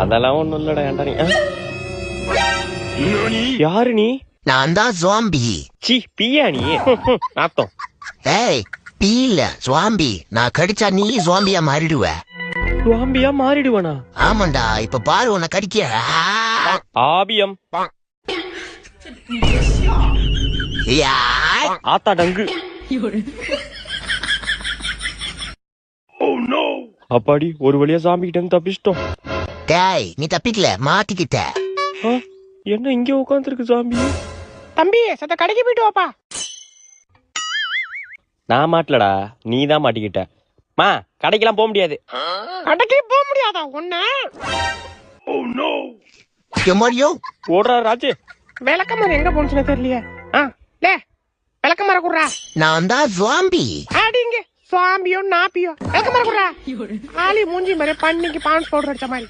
அதெல்லாம் ஒண்ணும் இல்லடா. ஏன்டா நீ யாரு? நீ? நான் தான் ஜாம்பி. சி பியா நீ? நாத்தம். ஏய் பீல ஜாம்பி. நான் கடிச்சா நீ ஜாம்பியா மாறிடுவ. ஜாம்பியா மாறிடுவனா? ஆமாண்டா. இப்ப பாரு உன்னை கடிக்க. ஆபியம். ஆத்தா டங்கு. அப்பாடி ஒரு வழியா ஜாம்பி கிட்ட இருந்து தப்பிச்சிட்டோம். டேய் நீ தப்பிக்கல, மாட்டிக்கிட்ட. என்ன இங்க உட்காந்துருக்கு ஜாம்பி? தம்பி சத்த கடைக்கு போயிட்டு வாப்பா. நான் மாட்டலடா, நீ தான் மாட்டிக்கிட்ட. மா கடைக்கெல்லாம் போக முடியாது. கடைக்கே போக முடியாதா ஒண்ணு? எம்மாடியோ ஓடுறா ராஜு. விளக்கமரம் எங்க போனுச்சுன்னு தெரியலையே. லே விளக்கமரம் குடுறா. நான் தான் ஜாம்பி. அடிங்க சுவாம்பியோ நாப்பியோ விளக்கமரம் குடுறா. ஆளி மூஞ்சி மாதிரி பண்ணிக்கு பான்ஸ் பவுடர் அடிச்ச மாதிரி.